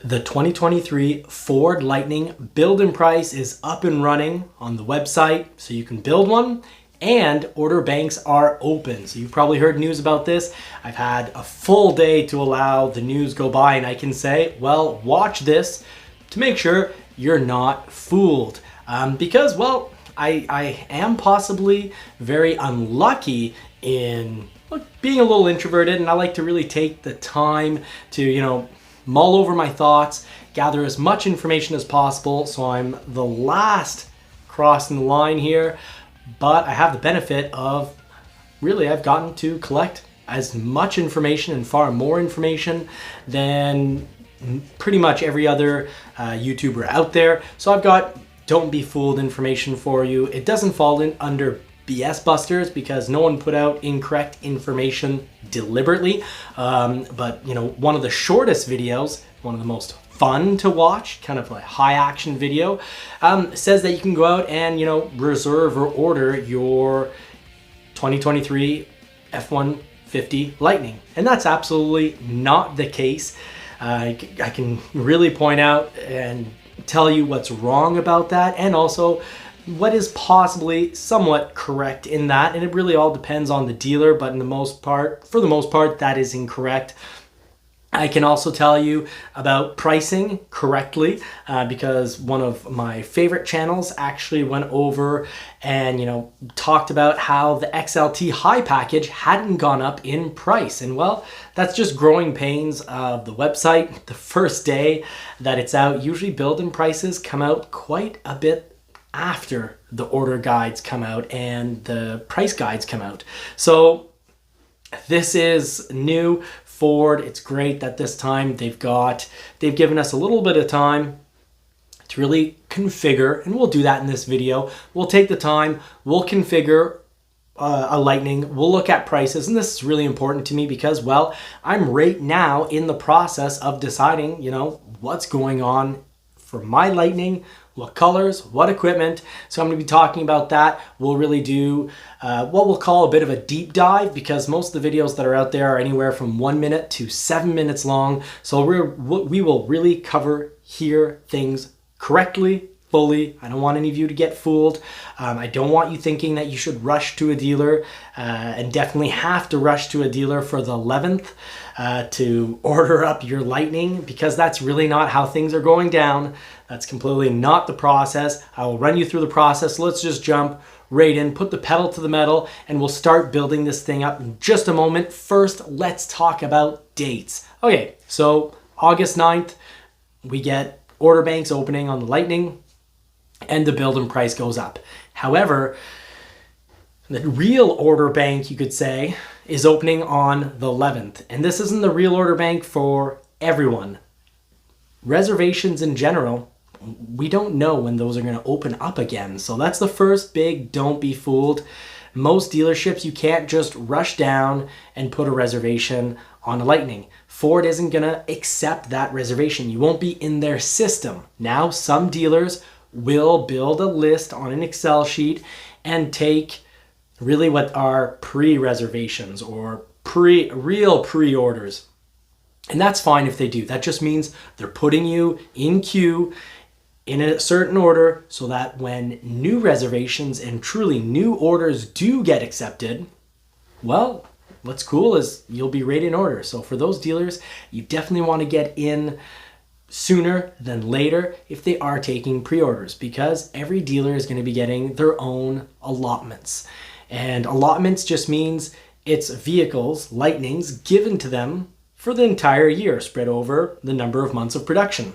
The 2023 Ford Lightning build and price is up and running on the website, so you can build one, and order banks are open. So you've probably heard news about this. I've had a full day to allow the news go by, and I can say, well, watch this to make sure you're not fooled. Because, well, I am possibly very unlucky in being a little introverted, and I like to really take the time to, mull over my thoughts, gather as much information as possible, so I'm the last crossing the line here. But I have the benefit of, really, I've gotten to collect as much information and far more information than pretty much every other YouTuber out there. So I've got don't be fooled information for you. It doesn't fall in under BS busters because no one put out incorrect information deliberately. But one of the shortest videos, one of the most fun to watch, kind of like high action video, says that you can go out and reserve or order your 2023 F150 Lightning, and that's absolutely not the case. I can really point out and tell you what's wrong about that, and also what is possibly somewhat correct in that, and it really all depends on the dealer, but for the most part, that is incorrect. I can also tell you about pricing correctly because one of my favorite channels actually went over and talked about how the XLT high package hadn't gone up in price. And well, that's just growing pains of the website. The first day that it's out, usually build-in prices come out quite a bit after the order guides come out and the price guides come out. So this is new. Ford, it's great that this time they've given us a little bit of time to really configure, and we'll do that in this video. We'll take the time, we'll configure a Lightning, we'll look at prices, and this is really important to me because, well, I'm right now in the process of deciding, what's going on for my Lightning, what colors, what equipment. So I'm going to be talking about that. We'll really do what we'll call a bit of a deep dive because most of the videos that are out there are anywhere from 1 minute to 7 minutes long. So we will really hear things correctly, fully. I don't want any of you to get fooled. I don't want you thinking that you should rush to a dealer and definitely have to rush to a dealer for the 11th to order up your Lightning, because that's really not how things are going down. That's completely not the process. I will run you through the process. Let's just jump right in, put the pedal to the metal, and we'll start building this thing up in just a moment. First, let's talk about dates. Okay, so August 9th, we get order banks opening on the Lightning, and the build and price goes up. However, the real order bank, you could say, is opening on the 11th. And this isn't the real order bank for everyone. Reservations in general, we don't know when those are going to open up again. So that's the first big don't be fooled. Most dealerships, you can't just rush down and put a reservation on a Lightning. Ford isn't going to accept that reservation. You won't be in their system. Now, some dealers will build a list on an Excel sheet and take really what are pre-reservations or real pre-orders. And that's fine if they do. That just means they're putting you in queue in a certain order so that when new reservations and truly new orders do get accepted, well, what's cool is you'll be right in order. So for those dealers, you definitely want to get in sooner than later if they are taking pre-orders, because every dealer is going to be getting their own allotments. And allotments just means it's vehicles, Lightnings, given to them for the entire year, spread over the number of months of production.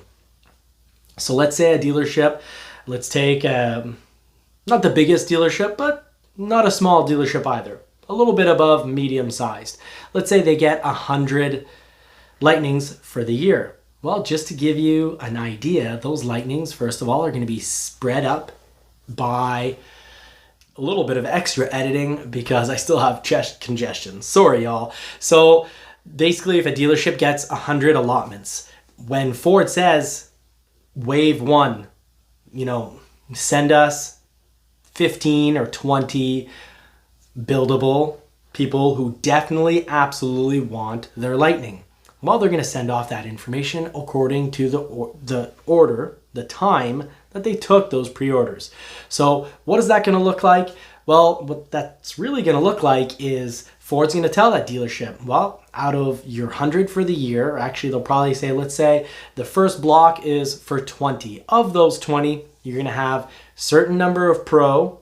So let's say a dealership, let's take not the biggest dealership, but not a small dealership either, a little bit above medium sized. Let's say they get 100 Lightnings for the year. Well, just to give you an idea, those Lightnings, first of all, are going to be spread up by a little bit of extra editing because I still have chest congestion. Sorry, y'all. So basically, if a dealership gets 100 allotments, when Ford says wave one, send us 15 or 20 buildable people who definitely absolutely want their Lightning. Well, they're going to send off that information according to the order, the time that they took those pre-orders. So what is that going to look like? Well, what that's really going to look like is Ford's going to tell that dealership, well, out of your 100 for the year, actually they'll probably say, let's say the first block is for 20. Of those 20, you're going to have certain number of Pro,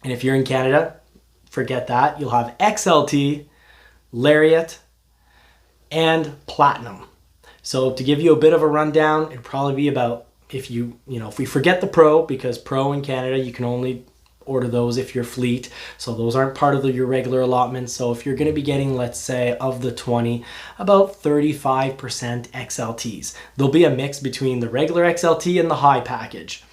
and if you're in Canada, forget that. You'll have XLT, Lariat, and Platinum. So to give you a bit of a rundown, it'd probably be about, if we forget the Pro, because Pro in Canada, you can only order those if you're fleet. So those aren't part of your regular allotment. So if you're going to be getting, let's say, of the 20, about 35% XLTs. There'll be a mix between the regular XLT and the high package.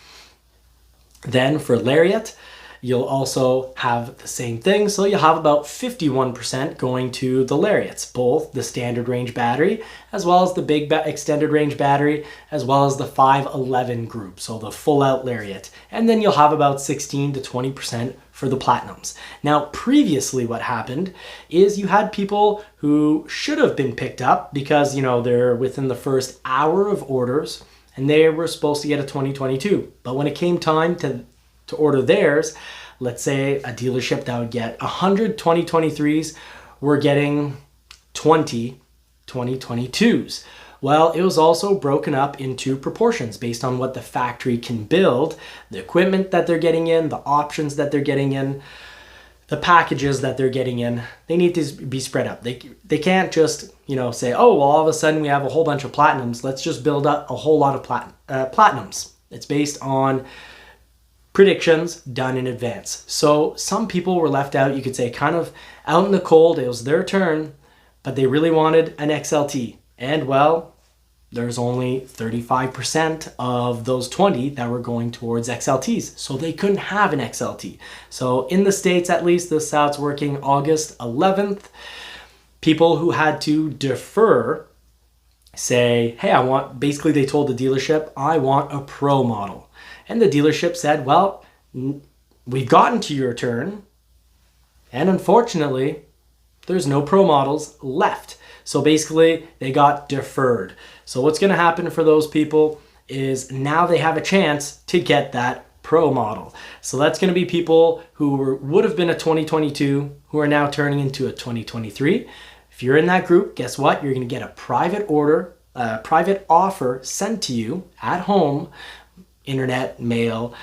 Then for Lariat, you'll also have the same thing. So you'll have about 51% going to the Lariats, both the standard range battery, as well as the big extended range battery, as well as the 511 group, so the full out Lariat. And then you'll have about 16 to 20% for the Platinums. Now, previously what happened is you had people who should have been picked up because, they're within the first hour of orders and they were supposed to get a 2022. But when it came time to order theirs, let's say a dealership that would get 100 2023s were getting 20 2022s. Well, it was also broken up into proportions based on what the factory can build, the equipment that they're getting in, the options that they're getting in, the packages that they're getting in. They need to be spread up. They can't just, say, oh, well, all of a sudden we have a whole bunch of Platinums. Let's just build up a whole lot of Platinums. It's based on predictions done in advance. So some people were left out, you could say, kind of out in the cold. It was their turn, but they really wanted an XLT. And well, there's only 35% of those 20 that were going towards XLTs. So they couldn't have an XLT. So in the States, at least, this is how it's working. August 11th, people who had to defer say, hey, basically they told the dealership, I want a Pro model. And the dealership said, well, we've gotten to your turn, and unfortunately, there's no Pro models left. So basically, they got deferred. So what's going to happen for those people is now they have a chance to get that Pro model. So that's going to be people who would have been a 2022 who are now turning into a 2023. If you're in that group, guess what? You're going to get a private offer sent to you at home, internet, mail,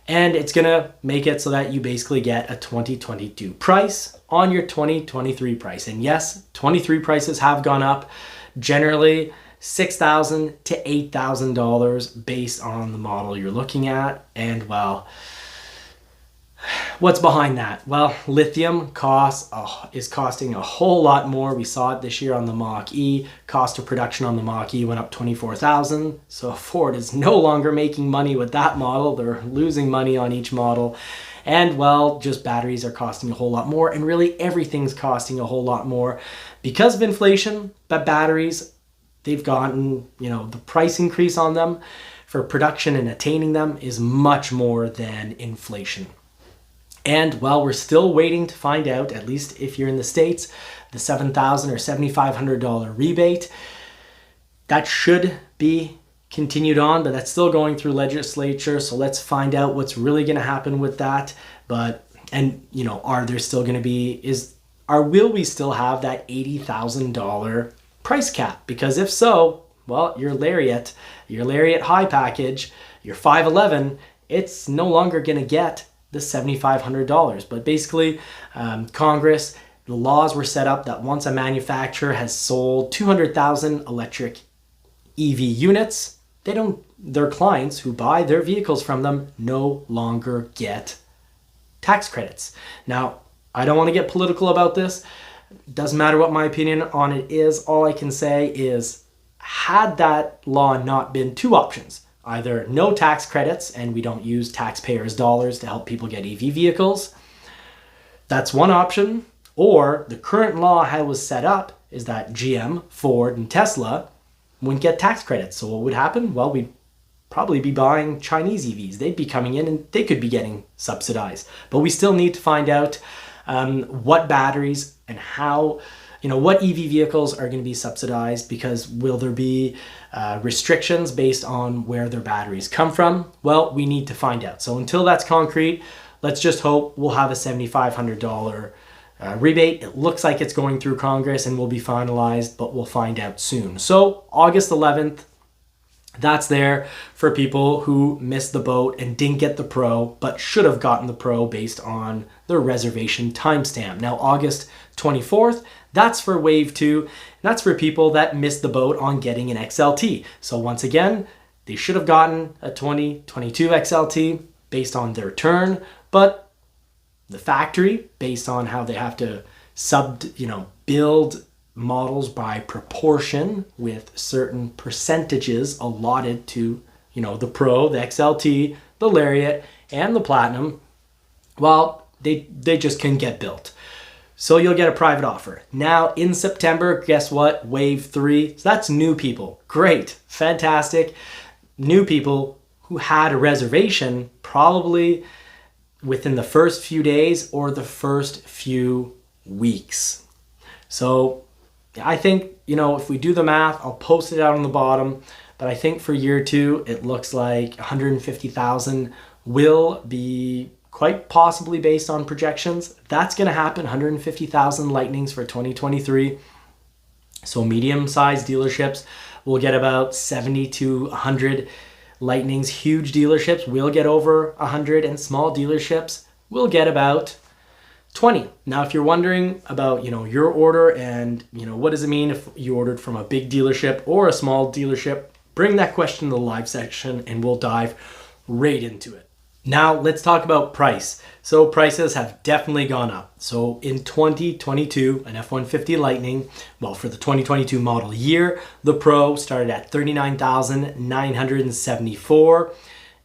and it's gonna make it so that you basically get a 2022 price on your 2023 price. And yes, 23 prices have gone up, generally $6,000 to $8,000 based on the model you're looking at. And well, what's behind that? Well, lithium is costing a whole lot more. We saw it this year on the Mach-E. Cost of production on the Mach-E went up $24,000. So Ford is no longer making money with that model. They're losing money on each model. And well, just batteries are costing a whole lot more, and really everything's costing a whole lot more because of inflation. But batteries, they've gotten, the price increase on them for production and attaining them is much more than inflation. And well, we're still waiting to find out, at least if you're in the States, the $7,000 or $7,500 rebate. That should be continued on, but that's still going through legislature. So let's find out what's really going to happen with that. Are there still going to be, will we still have that $80,000 price cap? Because if so, well, your Lariat high package, your 511, it's no longer going to get the $7,500. But basically, Congress, the laws were set up that once a manufacturer has sold 200,000 electric EV units, their clients who buy their vehicles from them no longer get tax credits. Now, I don't want to get political about this. Doesn't matter what my opinion on it is. All I can say is, had that law not been two options, either no tax credits and we don't use taxpayers' dollars to help people get EV vehicles, that's one option, or the current law how it was set up is that GM, Ford, and Tesla wouldn't get tax credits. So what would happen? Well, we'd probably be buying Chinese EVs. They'd be coming in and they could be getting subsidized. But we still need to find out what batteries and how, what EV vehicles are going to be subsidized, because will there be restrictions based on where their batteries come from? Well, we need to find out. So until that's concrete, let's just hope we'll have a $7,500 rebate. It looks like it's going through Congress and will be finalized, but we'll find out soon. So August 11th, that's there for people who missed the boat and didn't get the Pro, but should have gotten the Pro based on their reservation timestamp. Now, August 24th, that's for Wave 2. And that's for people that missed the boat on getting an XLT. So once again, they should have gotten a 2022 XLT based on their turn, but the factory, based on how they have to build models by proportion with certain percentages allotted to, the Pro, the XLT, the Lariat, and the Platinum, well, they just couldn't get built. So you'll get a private offer. Now in September, guess what? Wave 3. So that's new people. Great. Fantastic. New people who had a reservation probably within the first few days or the first few weeks. So I think, if we do the math, I'll post it out on the bottom, but I think for year 2, it looks like 150,000 will be quite possibly based on projections. That's going to happen, 150,000 Lightnings for 2023. So medium-sized dealerships will get about 70 to 100 Lightnings. Huge dealerships will get over 100, and small dealerships will get about 20. Now, if you're wondering about, your order and, what does it mean if you ordered from a big dealership or a small dealership, bring that question to the live section and we'll dive right into it. Now, let's talk about price. So prices have definitely gone up. So in 2022, an F-150 Lightning, for the 2022 model year, the Pro started at $39,974,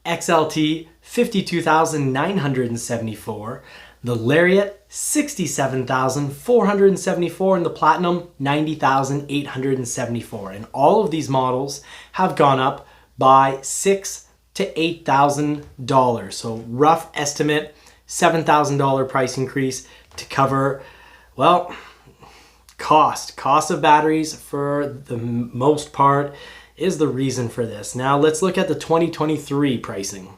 XLT $52,974, the Lariat $67,474, and the Platinum $90,874. And all of these models have gone up by $6,000 to $8,000. So rough estimate, $7,000 price increase to cover, cost of batteries for the most part is the reason for this. Now let's look at the 2023 pricing.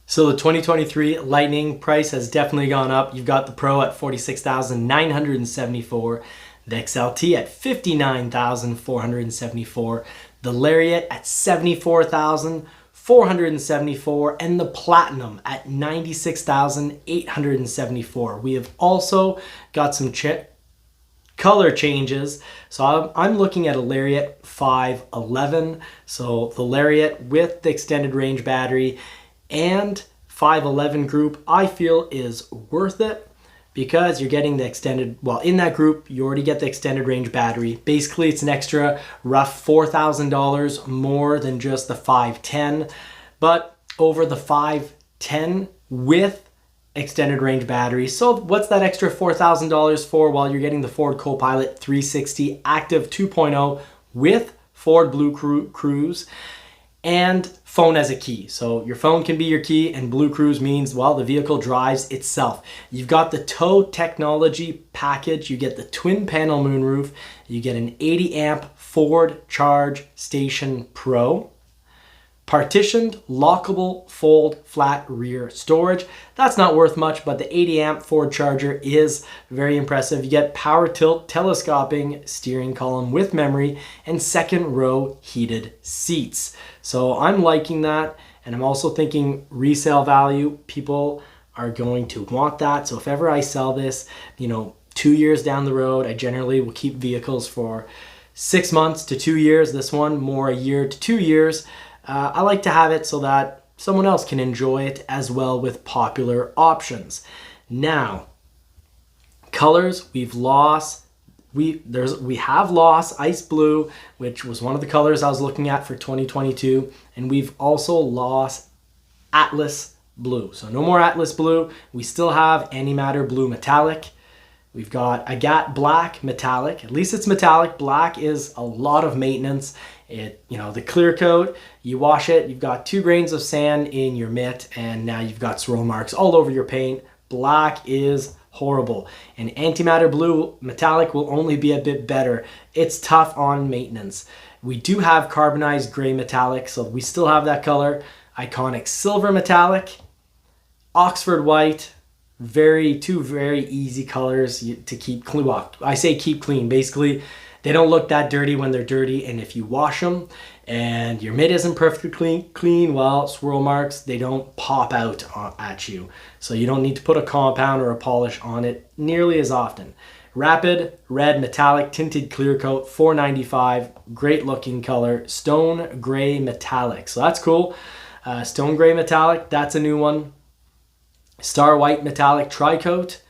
So the 2023 Lightning price has definitely gone up. You've got the Pro at $46,974, the XLT at $59,474, the Lariat at $74,474, and the Platinum at $96,874. We have also got some color changes. So I'm looking at a Lariat 511. So the Lariat with the extended range battery and 511 group, I feel is worth it because you're getting the extended, in that group, you already get the extended range battery. Basically, it's an extra rough $4,000 more than just the 510, but over the 510 with extended range battery. So what's that extra $4,000 for? Well, you're getting the Ford Copilot 360 Active 2.0 with Ford Blue Cruise and phone as a key. So your phone can be your key, and Blue Cruise means, the vehicle drives itself. You've got the tow technology package. You get the twin panel moonroof. You get an 80 amp Ford Charge Station Pro. Partitioned, lockable, fold, flat rear storage. That's not worth much, but the 80 amp Ford charger is very impressive. You get power tilt telescoping steering column with memory and second row heated seats. So I'm liking that, and I'm also thinking resale value. People are going to want that. So if ever I sell this, 2 years down the road, I generally will keep vehicles for 6 months to 2 years. This one more a year to 2 years. I like to have it so that someone else can enjoy it as well with popular options. Now, colors, we have lost ice blue, which was one of the colors I was looking at for 2022, and we've also lost Atlas blue. So no more Atlas blue. We still have antimatter blue metallic. We've got Agate black metallic. At least it's metallic. Black is a lot of maintenance. The clear coat, you wash it, you've got 2 grains of sand in your mitt, and now you've got swirl marks all over your paint. Black is horrible. And antimatter blue metallic will only be a bit better. It's tough on maintenance. We do have carbonized gray metallic, so we still have that color. Iconic silver metallic, Oxford white, two very easy colors to keep clean. Well, I say keep clean. Basically, they don't look that dirty when they're dirty, and if you wash them and your mitt isn't perfectly clean, well, swirl marks, they don't pop out at you. So you don't need to put a compound or a polish on it nearly as often. Rapid red metallic tinted clear coat, $4.95, great looking color, stone gray metallic. So that's cool. Stone gray metallic, that's a new one. Star white metallic tri-coat.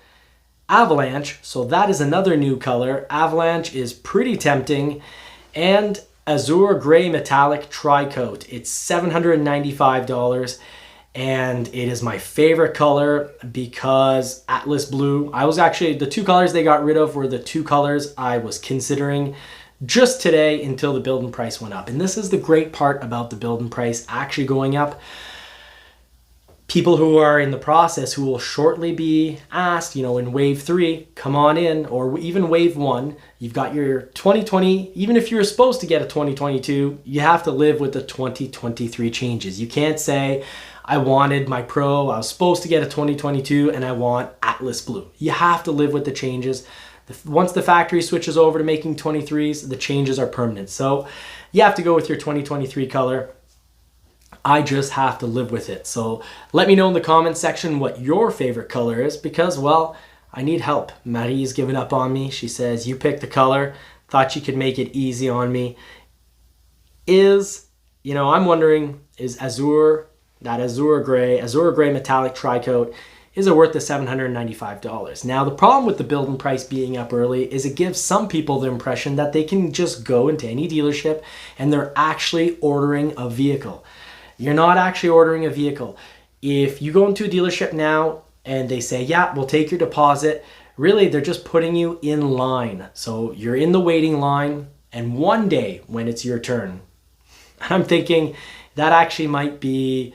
Avalanche, so that is another new color. Avalanche is pretty tempting. And azure gray metallic tri-coat. It's $795, and it is my favorite color because Atlas blue. The two colors they got rid of were the two colors I was considering just today until the build and price went up. And this is the great part about the build and price actually going up. People who are in the process who will shortly be asked, in wave 3, come on in, or even wave 1, you've got your 2020, even if you're supposed to get a 2022, you have to live with the 2023 changes. You can't say, I wanted my Pro, I was supposed to get a 2022, and I want Atlas blue. You have to live with the changes. Once the factory switches over to making 23s, the changes are permanent. So you have to go with your 2023 color. I just have to live with it. So let me know in the comments section what your favorite color is, because, well, I need help. Marie's given up on me. She says, you picked the color, thought she could make it easy on me. I'm wondering, is azure gray metallic tri-coat, is it worth the $795? Now, the problem with the build and price being up early is it gives some people the impression that they can just go into any dealership and they're actually ordering a vehicle. You're not actually ordering a vehicle. If you go into a dealership now and they say, yeah, we'll take your deposit, really they're just putting you in line. So you're in the waiting line, and one day when it's your turn, I'm thinking that actually might be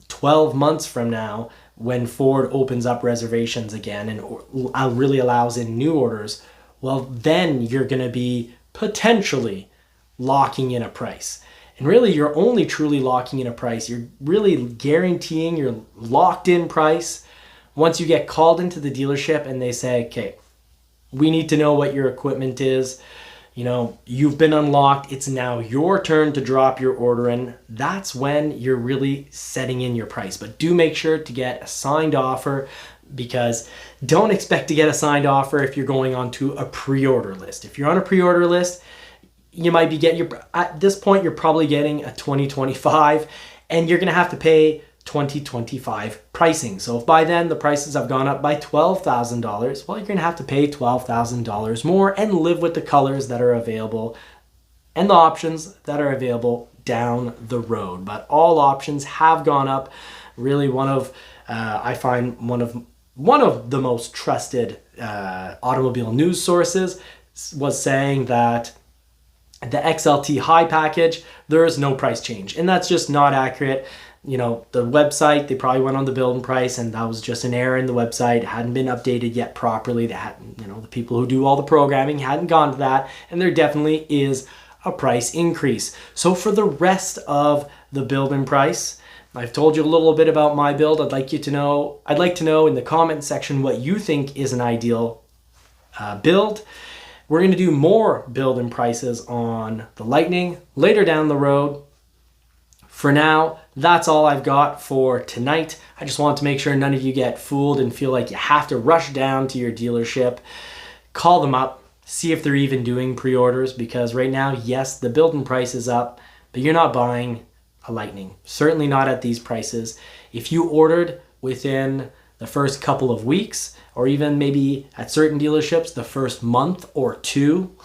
12 months from now when Ford opens up reservations again and really allows in new orders. Well, then you're going to be potentially locking in a price. And really, you're only truly locking in a price. You're really guaranteeing your locked in price once you get called into the dealership and they say, okay, we need to know what your equipment is. You've been unlocked. It's now your turn to drop your order in. That's when you're really setting in your price. But do make sure to get a signed offer, because don't expect to get a signed offer if you're going onto a pre-order list. If you're on a pre-order list, you might be at this point, you're probably getting a 2025, and you're going to have to pay 2025 pricing. So if by then the prices have gone up by $12,000, well, you're going to have to pay $12,000 more and live with the colors that are available and the options that are available down the road. But all options have gone up. Really, I find one of the most trusted automobile news sources was saying that the XLT high package, there is no price change. And that's just not accurate. The website, they probably went on the build and price, and that was just an error in the website. It hadn't been updated yet properly. They hadn't, the people who do all the programming hadn't gone to that. And there definitely is a price increase. So for the rest of the build and price, I've told you a little bit about my build. I'd like to know in the comment section what you think is an ideal build. We're going to do more build and prices on the Lightning later down the road. For now, that's all I've got for tonight. I just want to make sure none of you get fooled and feel like you have to rush down to your dealership. Call them up, see if they're even doing pre-orders, because right now, yes, the build and price is up, but you're not buying a Lightning. Certainly not at these prices. If you ordered within the first couple of weeks, or even maybe at certain dealerships the first month or two,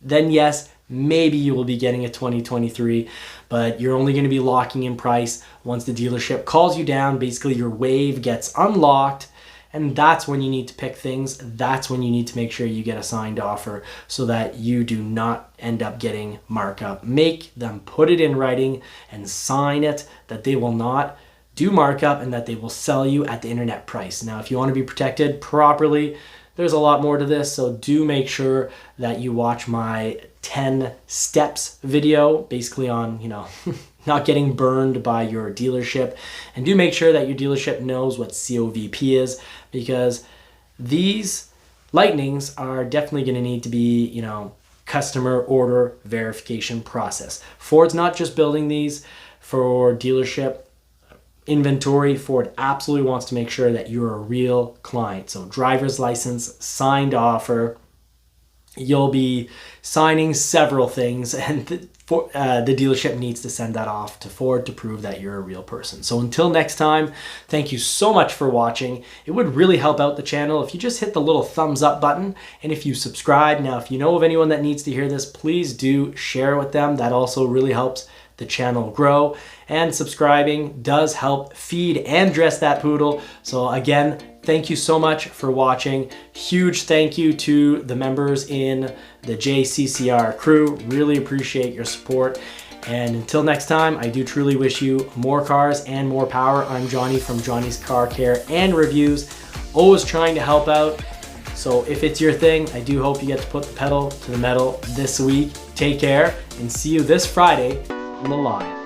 then yes, maybe you will be getting a 2023, but you're only going to be locking in price once the dealership calls you down. Basically, your wave gets unlocked, and that's when you need to pick things. That's when you need to make sure you get a signed offer so that you do not end up getting markup. Make them put it in writing and sign it that they will not do markup and that they will sell you at the internet price. Now, if you want to be protected properly, there's a lot more to this, so do make sure that you watch my 10 steps video, basically on, not getting burned by your dealership. And do make sure that your dealership knows what COVP is, because these Lightnings are definitely going to need to be, customer order verification process. Ford's not just building these for dealership inventory. Ford absolutely wants to make sure that you're a real client. So driver's license, signed offer, you'll be signing several things, and the dealership needs to send that off to Ford to prove that you're a real person. So until next time, thank you so much for watching. It would really help out the channel if you just hit the little thumbs up button, and if you subscribe. Now, if you know of anyone that needs to hear this, please do share with them. That also really helps the channel grow, and subscribing does help feed and dress that poodle. So again, thank you so much for watching. Huge thank you to the members in the JCCR crew. Really appreciate your support. And until next time, I do truly wish you more cars and more power. I'm Johnny from Johnny's Car Care and Reviews, always trying to help out. So if it's your thing, I do hope you get to put the pedal to the metal this week. Take care, and see you this Friday on the line.